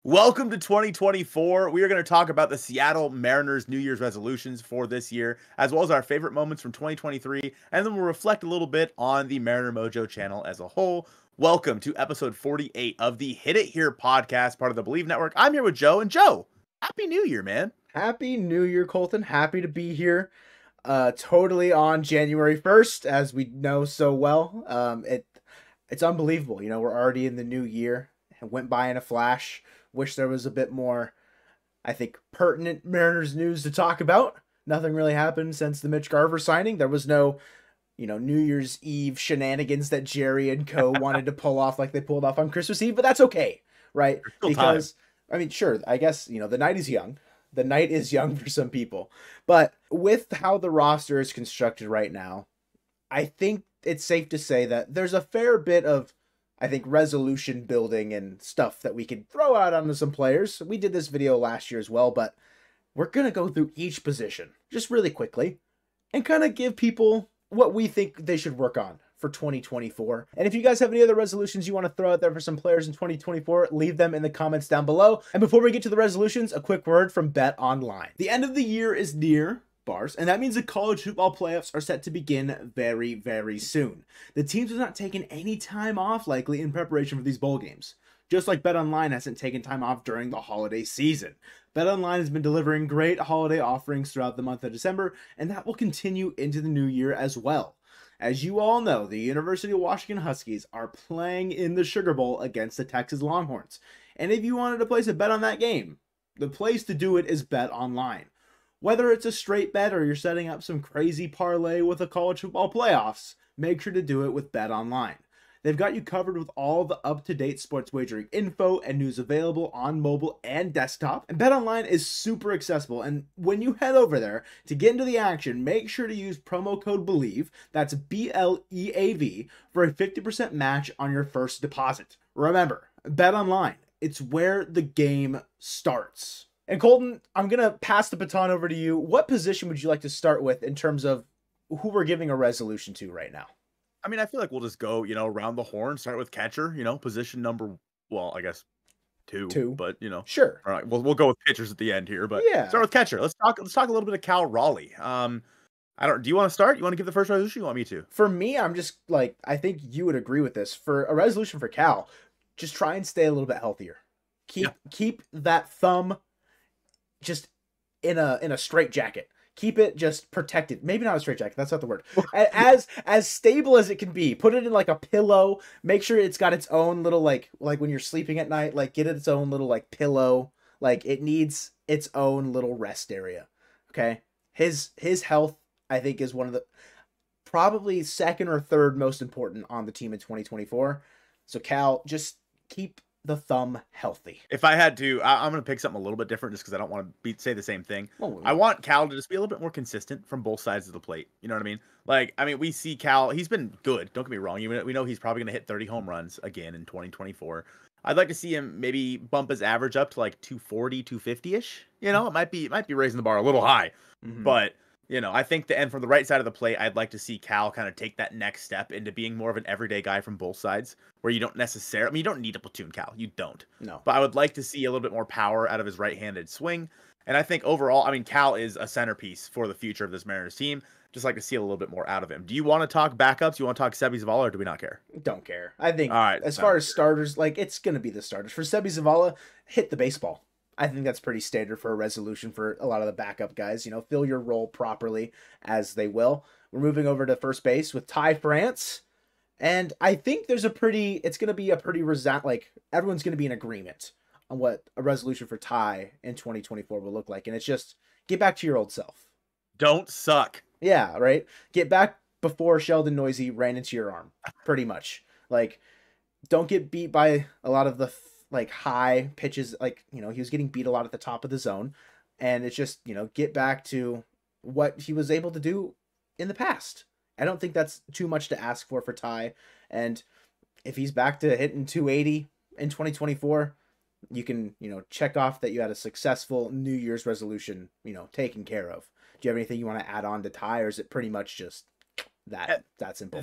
Welcome to 2024. We are going to talk about the Seattle Mariners New Year's resolutions for this year, as well as our favorite moments from 2023, and then we'll reflect a little bit on the Mariner Mojo channel as a whole. Welcome to episode 48 of the Hit It Here podcast, part of the Bleav Network. I'm here with Joe, and Joe, Happy New Year, man. Happy New Year, Colton. Happy to be here. Totally on January 1st, as we know so well. It's unbelievable. You know, we're already in the new year. It went by in a flash. Wish there was a bit more, I think, pertinent Mariners news to talk about. Nothing really happened since the Mitch Garver signing. There was no, New Year's Eve shenanigans that Jerry and co wanted to pull off like they pulled off on Christmas Eve, but that's okay, right? Because, I mean, sure, I guess, the night is young. The night is young for some people. But with how the roster is constructed right now, I think it's safe to say that there's a fair bit of, I think, resolution building and stuff that we could throw out onto some players. We did this video last year as well, but we're going to go through each position just really quickly and kind of give people what we think they should work on for 2024. And if you guys have any other resolutions you want to throw out there for some players in 2024, leave them in the comments down below. And before we get to the resolutions, a quick word from Bet Online. The end of the year is near, bars, and that means the college football playoffs are set to begin very, very soon. The teams have not taken any time off likely in preparation for these bowl games. Just like Bet Online hasn't taken time off during the holiday season. Bet Online has been delivering great holiday offerings throughout the month of December, and that will continue into the new year as well. As you all know, the University of Washington Huskies are playing in the Sugar Bowl against the Texas Longhorns. And if you wanted to place a bet on that game, the place to do it is Bet Online. Whether it's a straight bet or you're setting up some crazy parlay with the college football playoffs, make sure to do it with Bet Online. They've got you covered with all the up-to-date sports wagering info and news available on mobile and desktop. And BetOnline is super accessible. And when you head over there to get into the action, make sure to use promo code Bleav, that's BLEAV, for a 50% match on your first deposit. Remember, BetOnline, it's where the game starts. And Colton, I'm going to pass the baton over to you. What position would you like to start with in terms of who we're giving a resolution to right now? I mean, I feel like we'll just go, around the horn, start with catcher, position number, well, I guess two, but, Sure. All right, we'll go with pitchers at the end here, but Yeah. start with catcher. Let's talk a little bit of Cal Raleigh. Do you want to start? You want to give the first resolution? You want me to? For me, I'm just like, I think you would agree with this. For a resolution for Cal, just try and stay a little bit healthier. Keep that thumb just in a straight jacket. Keep it just protected. Maybe not a straight jacket. That's not the word. As stable as it can be. Put it in like a pillow. Make sure it's got its own little like when you're sleeping at night, like get it its own little like pillow. Like it needs its own little rest area. Okay? His health, I think, is one of the probably second or third most important on the team in 2024. So Cal, just keep the thumb healthy. If I had to, I'm going to pick something a little bit different just because I don't want to say the same thing. I want Cal to just be a little bit more consistent from both sides of the plate. You know what I mean? We see Cal, he's been good. Don't get me wrong. We know he's probably going to hit 30 home runs again in 2024. I'd like to see him maybe bump his average up to like 240, 250-ish. It might be raising the bar a little high. Mm-hmm. But I think from the right side of the plate, I'd like to see Cal kind of take that next step into being more of an everyday guy from both sides, where you don't necessarily, you don't need to platoon Cal. You don't. No. But I would like to see a little bit more power out of his right-handed swing. And I think overall, Cal is a centerpiece for the future of this Mariners team. Just like to see a little bit more out of him. Do you want to talk backups? Do you want to talk Seby Zavala, or do we not care? Don't care. I think as far as starters, it's going to be the starters. For Seby Zavala, hit the baseball. I think that's pretty standard for a resolution for a lot of the backup guys. Fill your role properly as they will. We're moving over to first base with Ty France. And I think it's going to be a pretty everyone's going to be in agreement on what a resolution for Ty in 2024 will look like. And it's just, get back to your old self. Don't suck. Yeah, right? Get back before Sheldon Noisy ran into your arm, pretty much. Don't get beat by a lot of the high pitches, he was getting beat a lot at the top of the zone, and it's just, get back to what he was able to do in the past. I don't think that's too much to ask for Ty, and if he's back to hitting 280 in 2024, you can, check off that you had a successful New Year's resolution, taken care of. Do you have anything you want to add on to Ty, or is it pretty much just that simple?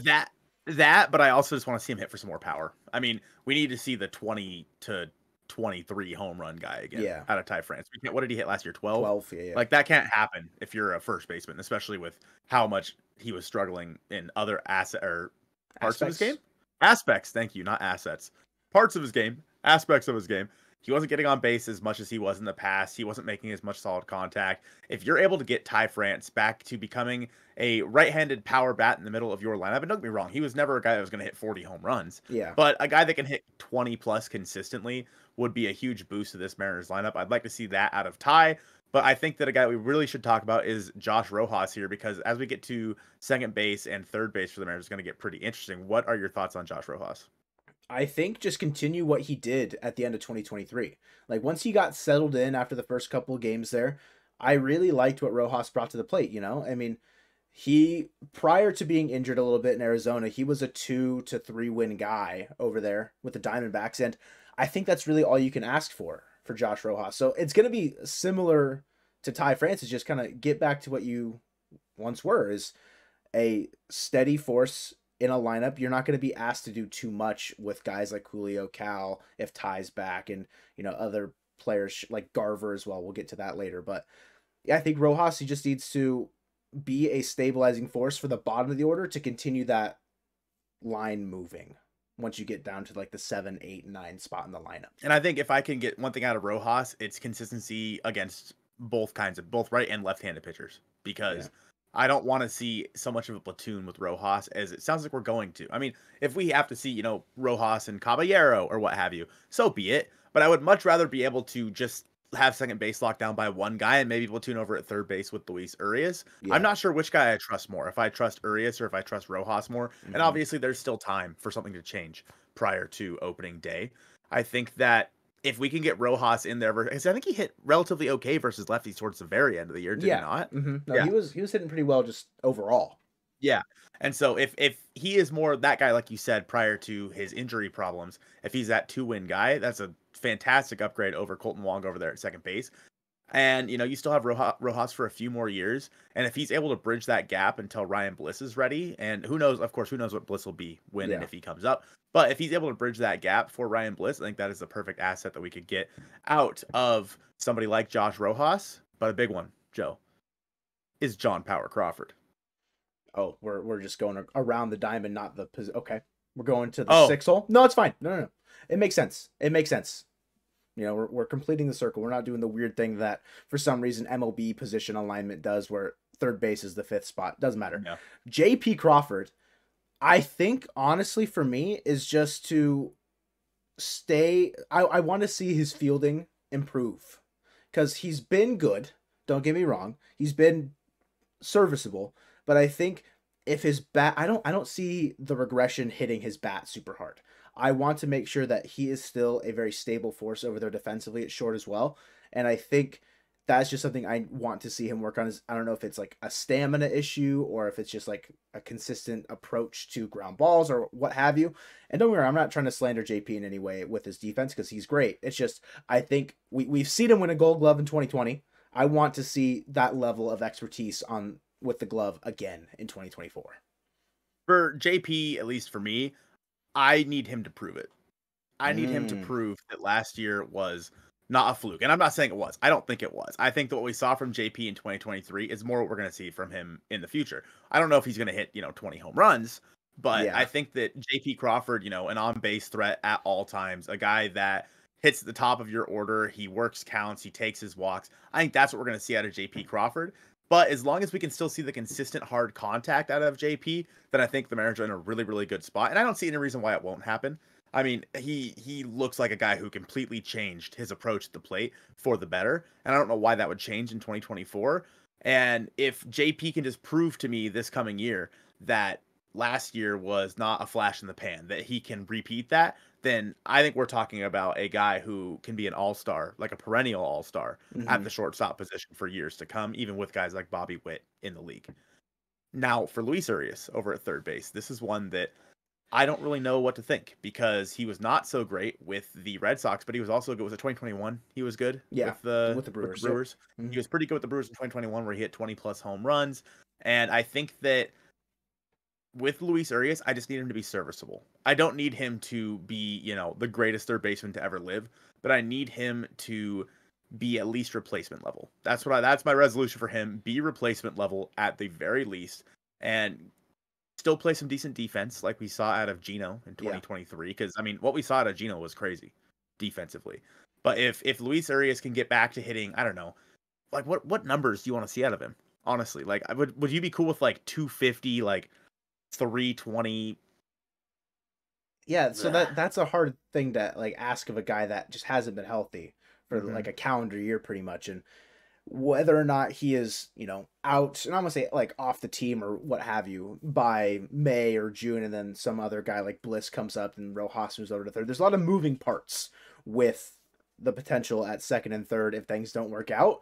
That, but I also just want to see him hit for some more power. We need to see the 20 to 23 home run guy again Yeah. out of Ty France. What did he hit last year? 12? 12, yeah. Like, that can't happen if you're a first baseman, especially with how much he was struggling in other parts of his game. Aspects, thank you, not assets. Parts of his game, aspects of his game. He wasn't getting on base as much as he was in the past. He wasn't making as much solid contact. If you're able to get Ty France back to becoming a right-handed power bat in the middle of your lineup, and don't get me wrong, he was never a guy that was going to hit 40 home runs. Yeah. But a guy that can hit 20 plus consistently would be a huge boost to this Mariners lineup. I'd like to see that out of Ty. But I think that a guy we really should talk about is Josh Rojas here, because as we get to second base and third base for the Mariners, it's going to get pretty interesting. What are your thoughts on Josh Rojas? I think just continue what he did at the end of 2023. Like, once he got settled in after the first couple of games there, I really liked what Rojas brought to the plate, you know? I mean, he, prior to being injured a little bit in Arizona, he was a 2 to 3 win guy over there with the Diamondbacks, and I think that's really all you can ask for Josh Rojas. So it's going to be similar to Ty France, just kind of get back to what you once were, is a steady force in a lineup. You're not going to be asked to do too much with guys like Julio, Cal, if Ty's back, and, you know, other players like Garver as well. We'll get to that later. But yeah, I think Rojas, he just needs to be a stabilizing force for the bottom of the order to continue that line moving once you get down to like the 7, 8, 9 spot in the lineup. And I think if I can get one thing out of Rojas, it's consistency against both right and left-handed pitchers, because I don't want to see so much of a platoon with Rojas as it sounds like we're going to. I mean, if we have to see, you know, Rojas and Caballero or what have you, so be it. But I would much rather be able to just have second base locked down by one guy and maybe platoon over at third base with Luis Urias. Yeah. I'm not sure which guy I trust more, if I trust Urias or if I trust Rojas more. Mm-hmm. And obviously there's still time for something to change prior to opening day. I think that if we can get Rojas in there, because I think he hit relatively okay versus lefties towards the very end of the year, did he not? Mm-hmm. No, he was hitting pretty well just overall. Yeah. And so if he is more that guy, like you said, prior to his injury problems, if he's that 2-win guy, that's a fantastic upgrade over Colton Wong over there at second base. And, you know, you still have Rojas for a few more years. And if he's able to bridge that gap until Ryan Bliss is ready, and who knows what Bliss will be when and if he comes up. But if he's able to bridge that gap for Ryan Bliss, I think that is the perfect asset that we could get out of somebody like Josh Rojas. But a big one, Joe, is John Power Crawford. Oh, we're just going around the diamond, not the position. Okay, we're going to the 6 hole. No, it's fine. No. It makes sense. You know, we're completing the circle. We're not doing the weird thing that for some reason MLB position alignment does, where third base is the 5th spot. Doesn't matter. Yeah. JP Crawford, I think honestly for me is just to stay. I want to see his fielding improve, because he's been good. Don't get me wrong. He's been serviceable. But I think if his bat, I don't see the regression hitting his bat super hard. I want to make sure that he is still a very stable force over there defensively at short as well. And I think that's just something I want to see him work on. I don't know if it's like a stamina issue or if it's just like a consistent approach to ground balls or what have you. And don't worry, I'm not trying to slander JP in any way with his defense, because he's great. It's just, I think we've seen him win a Gold Glove in 2020. I want to see that level of expertise with the glove again in 2024. For JP, at least for me, I need him to prove it. I need him to prove that last year was not a fluke. And I'm not saying it was. I don't think it was. I think that what we saw from JP in 2023 is more what we're going to see from him in the future. I don't know if he's going to hit, 20 home runs, but I think that JP Crawford, an on-base threat at all times, a guy that hits the top of your order, he works counts, he takes his walks. I think that's what we're going to see out of JP Crawford. But as long as we can still see the consistent hard contact out of JP, then I think the Mariners are in a really, really good spot. And I don't see any reason why it won't happen. I mean, he looks like a guy who completely changed his approach at the plate for the better. And I don't know why that would change in 2024. And if JP can just prove to me this coming year that last year was not a flash in the pan, that he can repeat that, then I think we're talking about a guy who can be an all-star, like a perennial all-star at the shortstop position for years to come, even with guys like Bobby Witt in the league. Now, for Luis Urias over at third base, this is one that I don't really know what to think, because he was not so great with the Red Sox, but he was also good. Was it 2021? He was good with the Brewers. Yep. He was pretty good with the Brewers in 2021, where he hit 20-plus home runs. And I think that with Luis Urias, I just need him to be serviceable. I don't need him to be, the greatest third baseman to ever live, but I need him to be at least replacement level. That's my resolution for him. Be replacement level at the very least, and still play some decent defense like we saw out of Gino in 2023. Because I mean, what we saw out of Gino was crazy defensively. But if Luis Urias can get back to hitting, I don't know, like what numbers do you want to see out of him? Honestly, like would you be cool with like 250, like 320? Yeah, so that's a hard thing to like ask of a guy that just hasn't been healthy for like a calendar year pretty much, and whether or not he is, out, and I'm gonna say like off the team or what have you by May or June, and then some other guy like Bleav comes up and Rojas moves over to third. There's a lot of moving parts with the potential at second and third if things don't work out.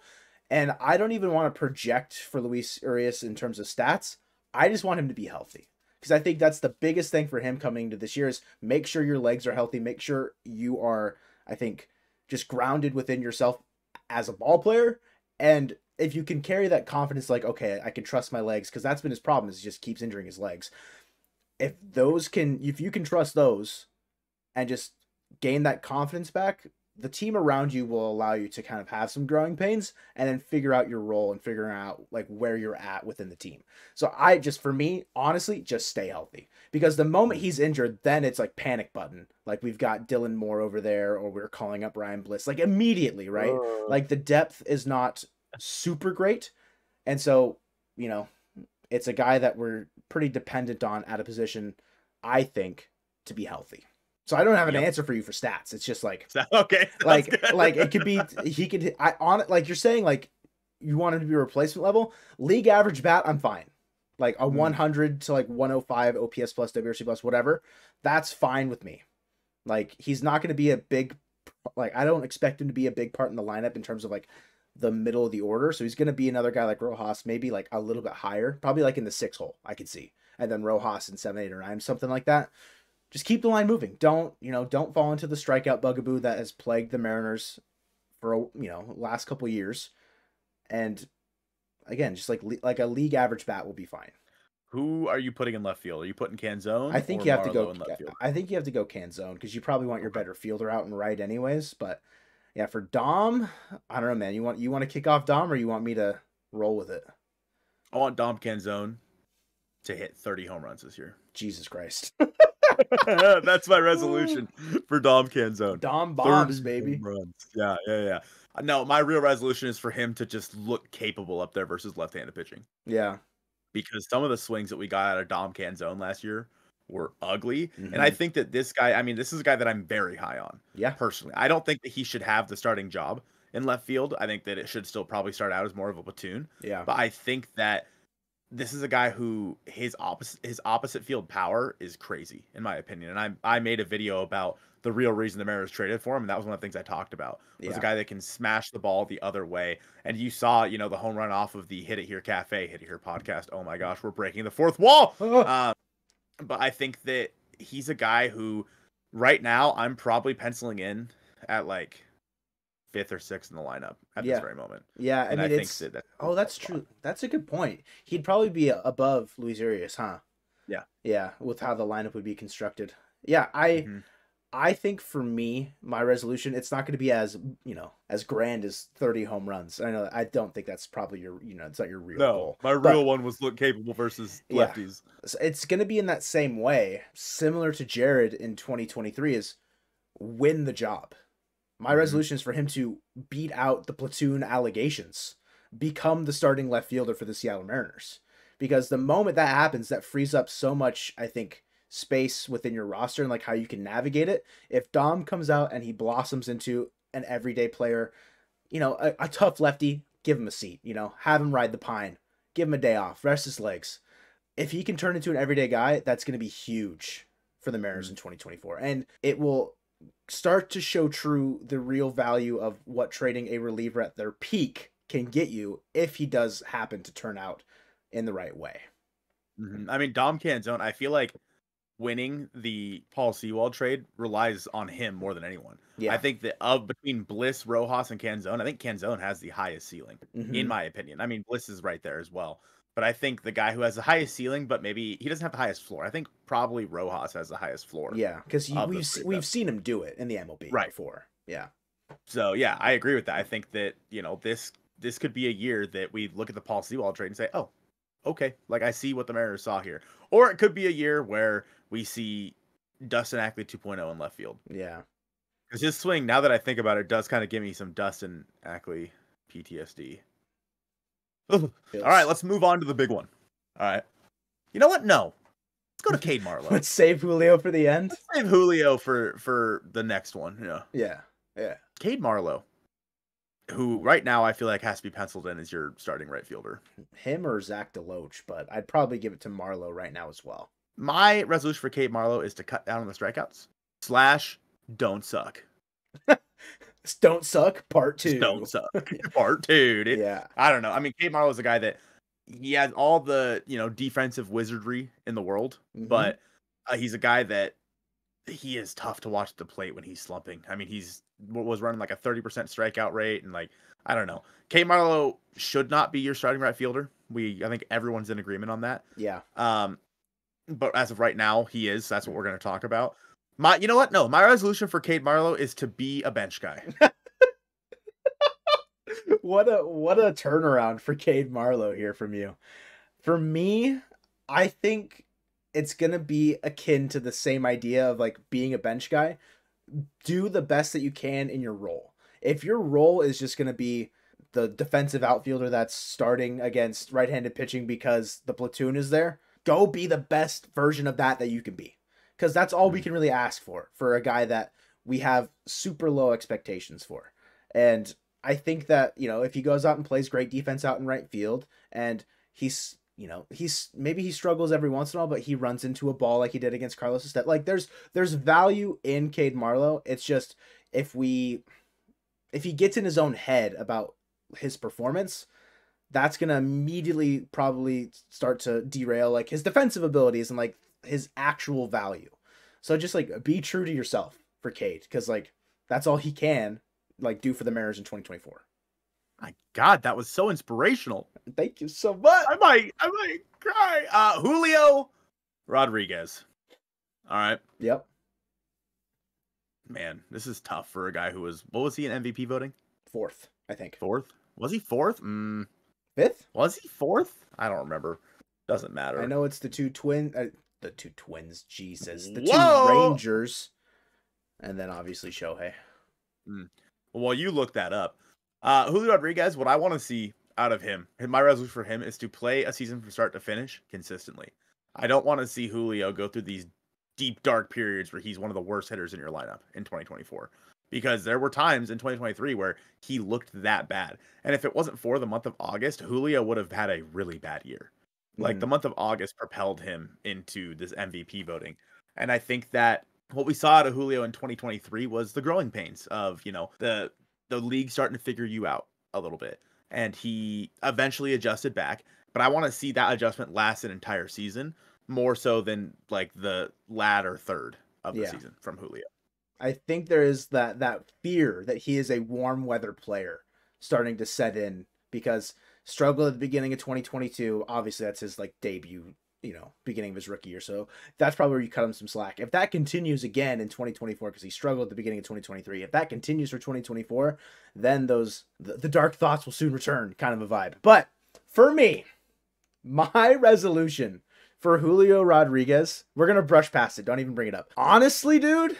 And I don't even want to project for Luis Urias in terms of stats. I just want him to be healthy. Because I think that's the biggest thing for him coming into this year is make sure your legs are healthy. Make sure you are, I think, just grounded within yourself as a ball player. And if you can carry that confidence, like, okay, I can trust my legs, because that's been his problem, is he just keeps injuring his legs. If you can trust those and just gain that confidence back, the team around you will allow you to kind of have some growing pains and then figure out your role and figure out like where you're at within the team. So for me, honestly, just stay healthy, because the moment he's injured, then it's like panic button. Like we've got Dylan Moore over there, or we're calling up Ryan Bleav like immediately, right? Like the depth is not super great. And so, it's a guy that we're pretty dependent on at a position, I think, to be healthy. So I don't have an answer for you for stats. It's just like, okay, like it could be, like you're saying, like you want him to be replacement level, league average bat. I'm fine. Like a 100 to like 105 OPS plus WRC plus, whatever. That's fine with me. Like he's not going to be a big, like I don't expect him to be a big part in the lineup in terms of like the middle of the order. So he's going to be another guy like Rojas, maybe like a little bit higher, probably like in the 6 hole I could see. And then Rojas in 7, 8, or 9, something like that. Just keep the line moving. Don't fall into the strikeout bugaboo that has plagued the Mariners for, last couple of years. And again, just like a league average bat will be fine. Who are you putting in left field? Are you putting Canzone? I think you have to go in left field? I think you have to go Canzone, because you probably want your better fielder out and right anyways. But yeah, for Dom, I don't know, man. You want to kick off Dom, or you want me to roll with it? I want Dom Canzone to hit 30 home runs this year. Jesus Christ. That's my resolution for Dom Canzone. Dom bombs, baby. Runs. Yeah. No, my real resolution is for him to just look capable up there versus left-handed pitching. Yeah. Because some of the swings that we got out of Dom Canzone last year were ugly. And I think that this guy, this is a guy that I'm very high on. Yeah. Personally. I don't think that he should have the starting job in left field. I think that it should still probably start out as more of a platoon. Yeah. But I think that this is a guy who his opposite field power is crazy, in my opinion. And I made a video about the real reason the Mariners traded for him, and that was one of the things I talked about. Was a guy that can smash the ball the other way. And you saw, the home run off of the Hit It Here Cafe, Hit It Here podcast. Oh my gosh, we're breaking the fourth wall. But I think that he's a guy who, right now, I'm probably penciling in at like 5th or 6th in the lineup at this very moment. Yeah, I mean, that's true. That's a good point. He'd probably be above Luis Urias, huh? Yeah. Yeah, with how the lineup would be constructed. Yeah, I think for me, my resolution, it's not going to be as grand as 30 home runs. I don't think that's probably your, it's not your real goal. My real one was look capable versus lefties. Yeah. So it's going to be in that same way, similar to Jared in 2023, is win the job. My resolution is for him to beat out the platoon allegations, become the starting left fielder for the Seattle Mariners. Because the moment that happens, that frees up so much, I think, space within your roster and like how you can navigate it. If Dom comes out and he blossoms into an everyday player, a tough lefty, give him a seat, have him ride the pine, give him a day off, rest his legs. If he can turn into an everyday guy, that's going to be huge for the Mariners in 2024. And it will start to show true the real value of what trading a reliever at their peak can get you if he does happen to turn out in the right way. Dom Canzone, I feel like winning the Paul Sewald trade relies on him more than anyone. Yeah. I think that between Bleav, Rojas, and Canzone, I think Canzone has the highest ceiling, in my opinion. Bleav is right there as well. But I think the guy who has the highest ceiling, but maybe he doesn't have the highest floor. I think probably Rojas has the highest floor. Yeah, because we've seen him do it in the MLB before. Yeah. So yeah, I agree with that. I think that, this could be a year that we look at the Paul Sewell trade and say, oh, okay, like I see what the Mariners saw here. Or it could be a year where we see Dustin Ackley 2.0 in left field. Yeah. Because his swing, now that I think about it, does kind of give me some Dustin Ackley PTSD. All right, let's move on to the big one. All right. You know what? No. Let's go to Cade Marlowe. Let's save Julio for the end. Let's save Julio for the next one. Yeah. Cade Marlowe, who right now I feel like has to be penciled in as your starting right fielder. Him or Zach DeLoach, but I'd probably give it to Marlowe right now as well. My resolution for Cade Marlowe is to cut down on the strikeouts / don't suck. Don't suck, part 2. Don't suck, part 2. Yeah. I don't know. I mean, Cade Marlowe is a guy that he has all the, defensive wizardry in the world, but he's a guy that he is tough to watch at the plate when he's slumping. I mean, he's was running like a 30% strikeout rate, and like, I don't know. Cade Marlowe should not be your starting right fielder. I think everyone's in agreement on that. Yeah. But as of right now, he is. That's what we're going to talk about. You know what? No, my resolution for Cade Marlowe is to be a bench guy. What a turnaround for Cade Marlowe here from you. For me, I think it's going to be akin to the same idea of like being a bench guy. Do the best that you can in your role. If your role is just going to be the defensive outfielder that's starting against right-handed pitching because the platoon is there, go be the best version of that you can be. Because that's all we can really ask for a guy that we have super low expectations for. And I think that, if he goes out and plays great defense out in right field, and maybe he struggles every once in a while, but he runs into a ball like he did against Carlos Estevez. Like there's value in Cade Marlowe. It's just if he gets in his own head about his performance, that's gonna immediately probably start to derail like his defensive abilities and like his actual value. So just like be true to yourself for Cade, because like that's all he can like do for the Mariners in 2024. My God, that was so inspirational. Thank you so much. I might cry. Julio Rodríguez. All right. Yep. Man, this is tough for a guy who was, what was he in MVP voting? 4th, I think. 4th? Was he 4th? 5th? Was he 4th? I don't remember. Doesn't matter. I know it's the two twins, Jesus. The Whoa! 2 Rangers. And then obviously Shohei. Well, while you look that up, Julio Rodríguez, what I want to see out of him, and my resolution for him is to play a season from start to finish consistently. I don't want to see Julio go through these deep, dark periods where he's one of the worst hitters in your lineup in 2024. Because there were times in 2023 where he looked that bad. And if it wasn't for the month of August, Julio would have had a really bad year. Like the month of August propelled him into this MVP voting. And I think that what we saw out of Julio in 2023 was the growing pains of, the league starting to figure you out a little bit. And he eventually adjusted back. But I want to see that adjustment last an entire season, more so than like the latter third of the season from Julio. I think there is that fear that he is a warm weather player starting to set in, because struggled at the beginning of 2022. Obviously, that's his like debut, beginning of his rookie year. So that's probably where you cut him some slack. If that continues again in 2024, because he struggled at the beginning of 2023, if that continues for 2024, then the dark thoughts will soon return, kind of a vibe. But for me, my resolution for Julio Rodríguez, we're gonna brush past it. Don't even bring it up. Honestly, dude,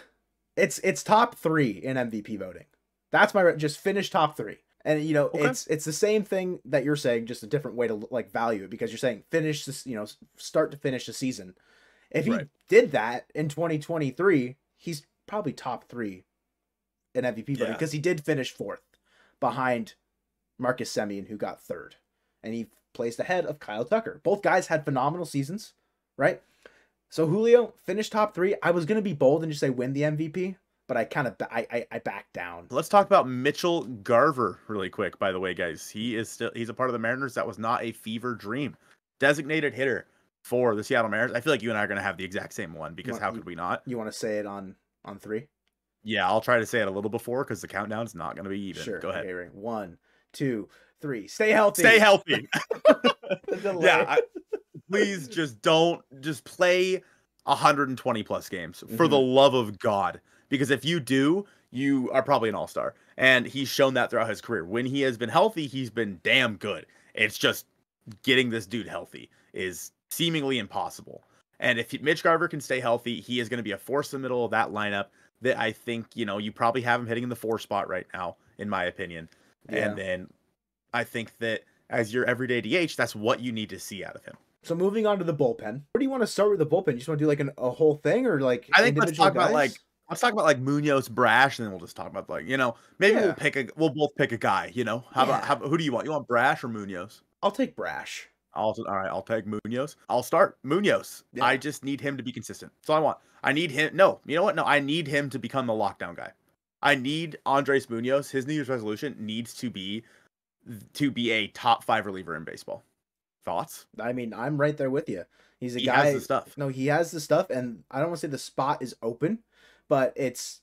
it's top 3 in MVP voting. That's just finish top 3. And okay. It's the same thing that you're saying, just a different way to like value it, because you're saying finish this, start to finish the season. If he did that in 2023, he's probably top 3 in MVP voting, because he did finish 4th behind Marcus Semien, who got 3rd, and he placed ahead of Kyle Tucker. Both guys had phenomenal seasons, right? So Julio finished top 3. I was gonna be bold and just say win the MVP, but I kind of I backed down. Let's talk about Mitchell Garver really quick. By the way, guys, he's a part of the Mariners. That was not a fever dream. Designated hitter for the Seattle Mariners. I feel like you and I are going to have the exact same one, because how could we not? You want to say it on 3? Yeah, I'll try to say it a little before, because the countdown's not going to be even. Sure. Go ahead. Okay, right. 1, 2, 3. Stay healthy. Stay healthy. Yeah. Please just play 120 plus games for the love of God. Because if you do, you are probably an all-star. And he's shown that throughout his career. When he has been healthy, he's been damn good. It's just getting this dude healthy is seemingly impossible. And if Mitch Garver can stay healthy, he is going to be a force in the middle of that lineup that I think, you probably have him hitting in the 4 spot right now, in my opinion. Yeah. And then I think that as your everyday DH, that's what you need to see out of him. So moving on to the bullpen. Where do you want to start with the bullpen? You just want to do like a whole thing, or like I think let's talk about like Munoz, Brash, and then we'll just talk about like, maybe we'll both pick a guy, How about who do you want? You want Brash or Munoz? I'll take Brash. All right, I'll take Munoz. I'll start Munoz. Yeah. I just need him to be consistent. That's all I want. I need him. No, you know what? No, I need him to become the lockdown guy. I need Andres Munoz. His New Year's resolution needs to be a top 5 reliever in baseball. Thoughts? I mean, I'm right there with you. He's a guy. He has the stuff. No, he has the stuff, and I don't want to say the spot is open, but it's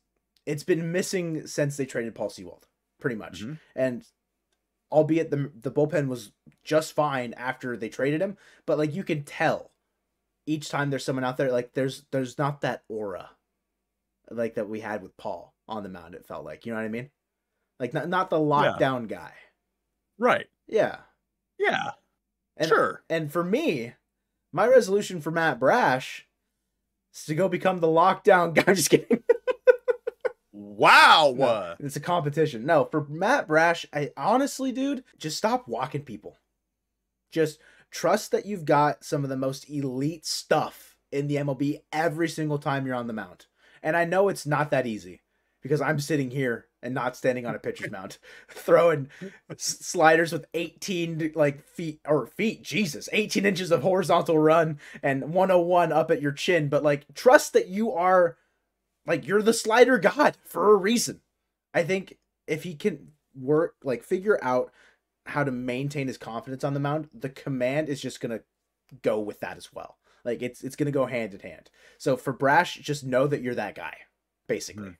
been missing since they traded Paul Sewald, pretty much. Mm-hmm. And albeit the bullpen was just fine after they traded him, but like you can tell each time there's someone out there, like there's not that aura like that we had with Paul on the mound. It felt like, you know what I mean? Like not the lockdown guy. Right. Yeah. Yeah. And, sure. And for me, my resolution for Matt Brash is to go become the lockdown guy. I'm just kidding. Wow. No, it's a competition. No, for Matt Brash, I honestly, dude, just stop walking people. Just trust that you've got some of the most elite stuff in the MLB every single time you're on the mound. And I know it's not that easy because I'm sitting here and not standing on a pitcher's mound, throwing sliders with 18 feet, Jesus, 18 inches of horizontal run and 101 up at your chin. But like, trust that you are like, you're the slider god for a reason. I think if he can figure out how to maintain his confidence on the mound, the command is just going to go with that as well. Like it's going to go hand in hand. So for Brash, just know that you're that guy, basically. Mm-hmm.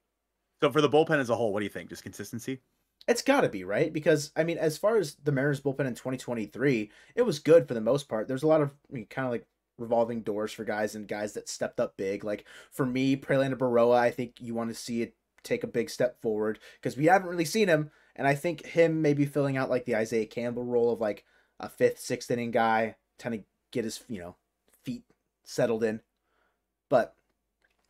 So for the bullpen as a whole, what do you think? Just consistency? It's got to be, right? Because, I mean, as far as the Mariners bullpen in 2023, it was good for the most part. There's a lot of kind of like revolving doors for guys and guys that stepped up big. Like for me, Prelander Baroa, I think you want to see it take a big step forward because we haven't really seen him. And I think him maybe filling out like the Isaiah Campbell role of like a 5th, 6th inning guy, trying to get his, feet settled in. But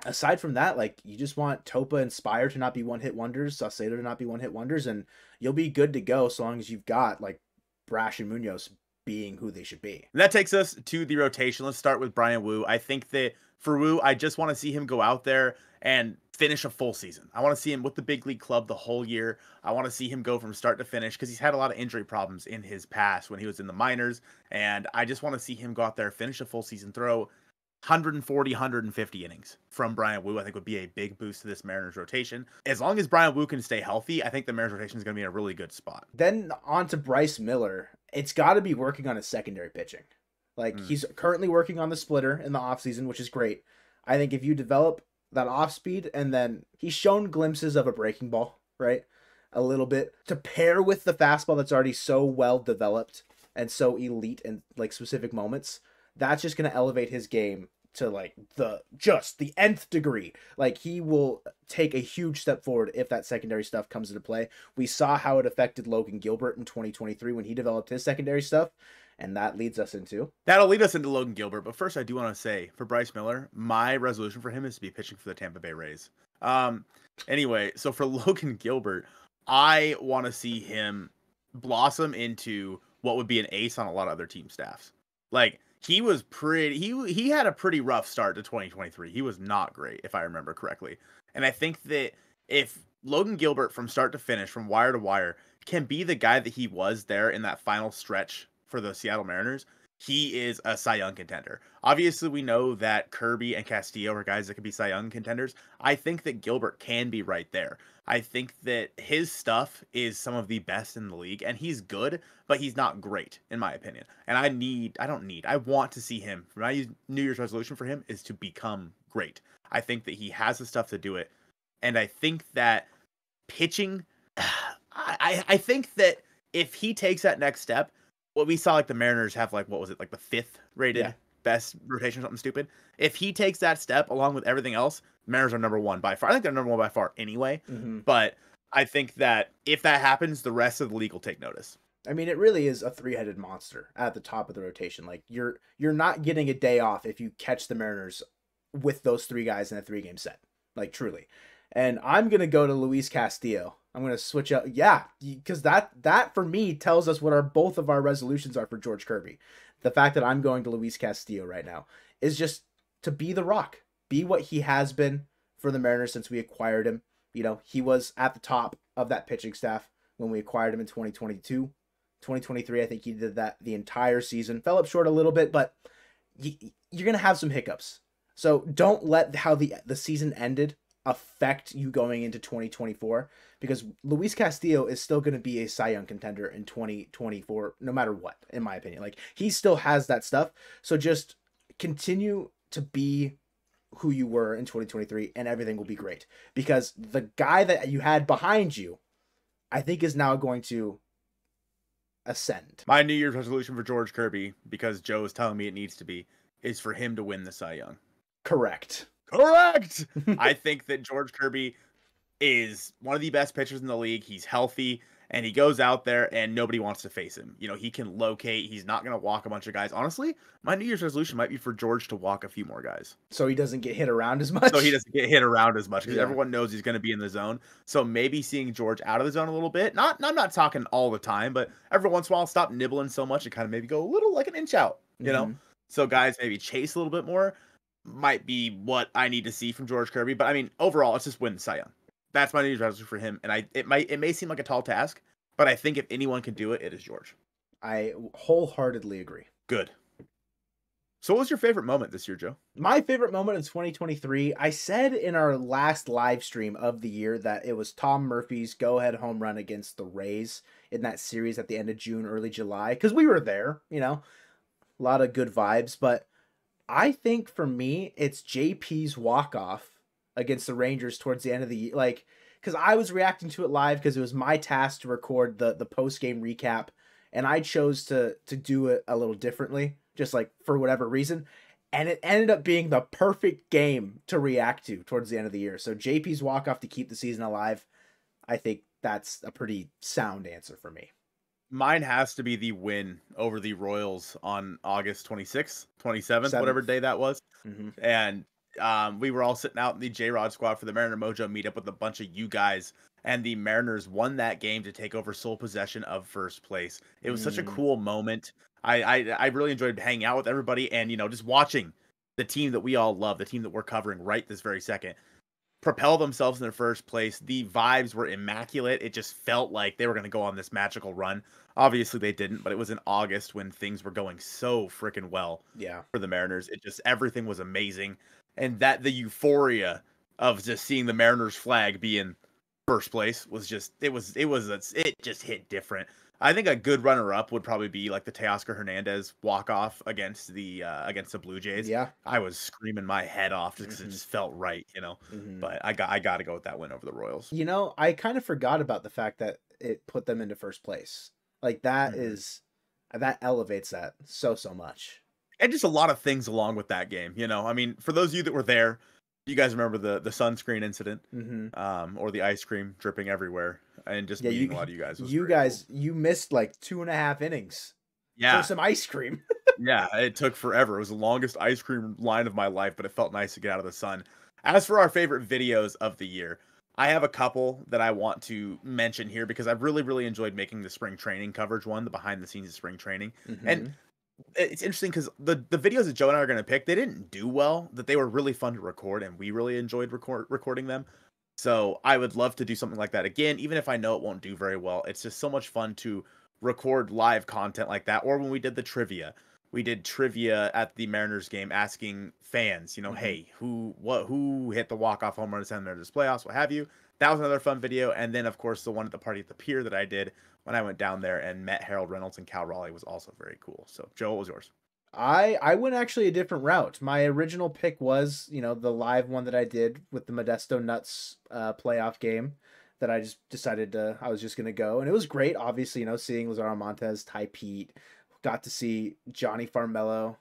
aside from that, like you just want Topa and Spire to not be one-hit wonders, Saucedo to not be one-hit wonders, and you'll be good to go so long as you've got like Brash and Munoz being who they should be. That takes us to the rotation. Let's start with Bryan Woo. I think that for Woo, I just want to see him go out there and finish a full season. I want to see him with the big league club the whole year. I want to see him go from start to finish because he's had a lot of injury problems in his past when he was in the minors, and I just want to see him go out there, finish a full season, throw 140, 150 innings from Bryan Woo. I think would be a big boost to this Mariners rotation. As long as Bryan Woo can stay healthy, I think the Mariners rotation is going to be in a really good spot. Then on to Bryce Miller. It's got to be working on his secondary pitching. Like he's currently working on the splitter in the offseason, which is great. I think if you develop that off speed, and then he's shown glimpses of a breaking ball, right? A little bit to pair with the fastball that's already so well developed and so elite in like specific moments. That's just going to elevate his game to like the nth degree. Like he will take a huge step forward if that secondary stuff comes into play. We saw how it affected Logan Gilbert in 2023 when he developed his secondary stuff. And that'll lead us into Logan Gilbert. But first, I do want to say for Bryce Miller, my resolution for him is to be pitching for the Tampa Bay Rays. Anyway, so for Logan Gilbert, I want to see him blossom into what would be an ace on a lot of other team staffs. Like he was he had a pretty rough start to 2023. He was not great, if I remember correctly. And I think that if Logan Gilbert from start to finish, from wire to wire, can be the guy that he was there in that final stretch for the Seattle Mariners, he is a Cy Young contender. Obviously, we know that Kirby and Castillo are guys that could be Cy Young contenders. I think that Gilbert can be right there. I think that his stuff is some of the best in the league, and he's good, but he's not great, in my opinion. And I want to see him. My New Year's resolution for him is to become great. I think that he has the stuff to do it. And I think that pitching, I think that if he takes that next step, what we saw, like the Mariners have like, what was it, like the 5th rated best rotation or something stupid. If he takes that step along with everything else, Mariners are number 1 by far. I think they're number 1 by far anyway. Mm-hmm. But I think that if that happens, the rest of the league will take notice. I mean, it really is a three-headed monster at the top of the rotation. Like you're not getting a day off if you catch the Mariners with those three guys in a 3-game set. Like truly. And I'm gonna go to Luis Castillo. I'm gonna switch up, yeah, because that for me tells us what both of our resolutions are for George Kirby. The fact that I'm going to Luis Castillo right now is just to be the Rock, be what he has been for the Mariners since we acquired him. You know, he was at the top of that pitching staff when we acquired him in 2022. 2023, I think he did that the entire season. Fell up short a little bit, but you're going to have some hiccups. So don't let how the season ended affect you going into 2024, because Luis Castillo is still going to be a Cy Young contender in 2024, no matter what, in my opinion. Like, he still has that stuff. So just continue to be who you were in 2023 and everything will be great, because the guy that you had behind you, I think, is now going to ascend. My New Year's resolution for George Kirby, because Joe is telling me it needs to be, is for him to win the Cy Young. Correct. I think that George Kirby is one of the best pitchers in the league. He's healthy, and he goes out there, and nobody wants to face him. You know, he can locate. He's not going to walk a bunch of guys. Honestly, my New Year's resolution might be for George to walk a few more guys. So he doesn't get hit around as much? Because everyone knows he's going to be in the zone. So maybe seeing George out of the zone a little bit. I'm not talking all the time, but every once in a while, stop nibbling so much and kind of maybe go a little like an inch out, you know? So guys maybe chase a little bit more. Might be what I need to see from George Kirby. But I mean, overall, it's just win Cy Young. That's my New Year's resolution for him. And it may seem like a tall task, but I think if anyone can do it, it is George. I wholeheartedly agree. Good. So what was your favorite moment this year, Joe? My favorite moment in 2023, I said in our last live stream of the year that it was Tom Murphy's go-ahead home run against the Rays in that series at the end of June, early July, because we were there, you know, a lot of good vibes. But I think for me, it's JP's walk-off against the Rangers towards the end of the year. Like, because I was reacting to it live because it was my task to record the post-game recap, and I chose to do it a little differently, just like for whatever reason. And it ended up being the perfect game to react to towards the end of the year. So JP's walk-off to keep the season alive, I think that's a pretty sound answer for me. Mine has to be the win over the Royals on August 26th, 27th, whatever day that was. And we were all sitting out in the J-Rod squad for the Mariner Mojo meetup with a bunch of you guys, and the Mariners won that game to take over sole possession of first place. It was such a cool moment. I really enjoyed hanging out with everybody and, you know, just watching the team that we all love, the team that we're covering right this very second, propel themselves in their first place. The vibes were immaculate. It just felt like they were going to go on this magical run. Obviously they didn't, but it was in August when things were going so freaking well for the Mariners. It just, everything was amazing. And that the euphoria of just seeing the Mariners flag be in first place was just, it just hit different. I think a good runner-up would probably be like the Teoscar Hernandez walk-off against the Blue Jays. Yeah, I was screaming my head off just because it just felt right, you know. But I got to go with that win over the Royals. You know, I kind of forgot about the fact that it put them into first place. Like that that elevates that so much. And just a lot of things along with that game, you know. I mean, for those of you that were there, you guys remember the sunscreen incident, or the ice cream dripping everywhere, and just meeting a lot of you guys. You missed like 2.5 innings. For some ice cream. Yeah, it took forever. It was the longest ice cream line of my life, but it felt nice to get out of the sun. As for our favorite videos of the year, I have a couple that I want to mention here because I've really enjoyed making the spring training coverage one, the behind the scenes of spring training, and it's interesting because the videos that Joe and I are going to pick, they didn't do well, that they were really fun to record, and we really enjoyed recording them. So I would love to do something like that again, even if I know it won't do very well. It's just so much fun to record live content like that. Or when we did the trivia, we did trivia at the Mariners game, asking fans, you know, hey, who hit the walk-off home run to send them to the playoffs, what have you. That was another fun video. And then, of course, the one at the party at the pier that I did when I went down there and met Harold Reynolds and Cal Raleigh was also very cool. So, Joe, what was yours? I went actually a different route. My original pick was, you know, the live one that I did with the Modesto Nuts playoff game that I just decided I was just going to go. And it was great, obviously, you know, seeing Lazaro Montes, Ty Pete, got to see Johnny Farmello.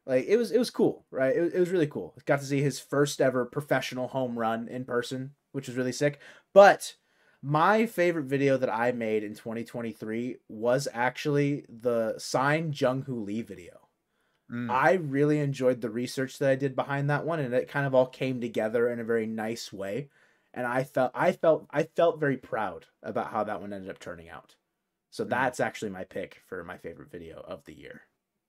Like, it was cool, right? It was really cool. Got to see his first ever professional home run in person, which was really sick. But My favorite video that I made in 2023 was actually the signed Jung-Hoo Lee video. I really enjoyed the research that I did behind that one, and it kind of all came together in a very nice way. And I felt very proud about how that one ended up turning out. So that's actually my pick for my favorite video of the year.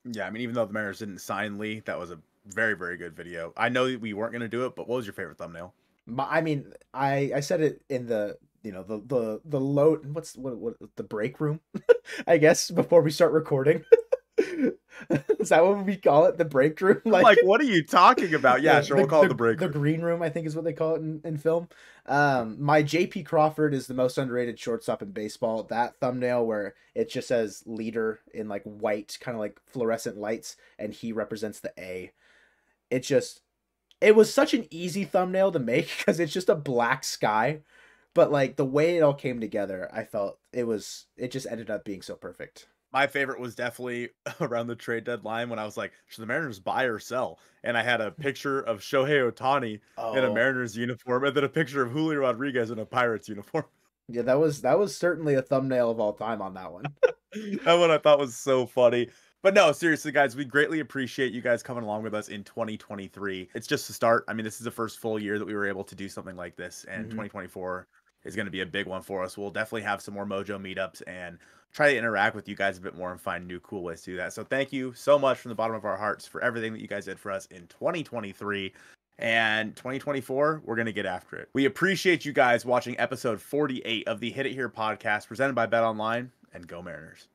Yeah, I mean, even though the Mariners didn't sign Lee, that was a very, very good video. I know we weren't going to do it, but what was your favorite thumbnail? I mean, I said it in the the low what the break room, I guess, before we start recording. Is that what we call it? The break room? Like what are you talking about? Yeah, sure, we'll call it the break room. The green room, I think, is what they call it in film. My JP Crawford is the most underrated shortstop in baseball. That thumbnail where it just says leader in like white, kind of like fluorescent lights, and he represents the A. It was such an easy thumbnail to make because it's just a black sky, but like the way it all came together, I felt it just ended up being so perfect. My favorite was definitely around the trade deadline when I was like, should the Mariners buy or sell? And I had a picture of Shohei Ohtani in a Mariners uniform and then a picture of Julio Rodríguez in a Pirates uniform. Yeah, that was certainly a thumbnail of all time on that one. That one I thought was so funny. But no, seriously, guys, we greatly appreciate you guys coming along with us in 2023. It's just a start. I mean, this is the first full year that we were able to do something like this, and 2024 is going to be a big one for us. We'll definitely have some more Mojo meetups and try to interact with you guys a bit more and find new cool ways to do that. So thank you so much from the bottom of our hearts for everything that you guys did for us in 2023. And 2024, we're going to get after it. We appreciate you guys watching episode 48 of the Hit It Here podcast presented by Bet Online, and go Mariners.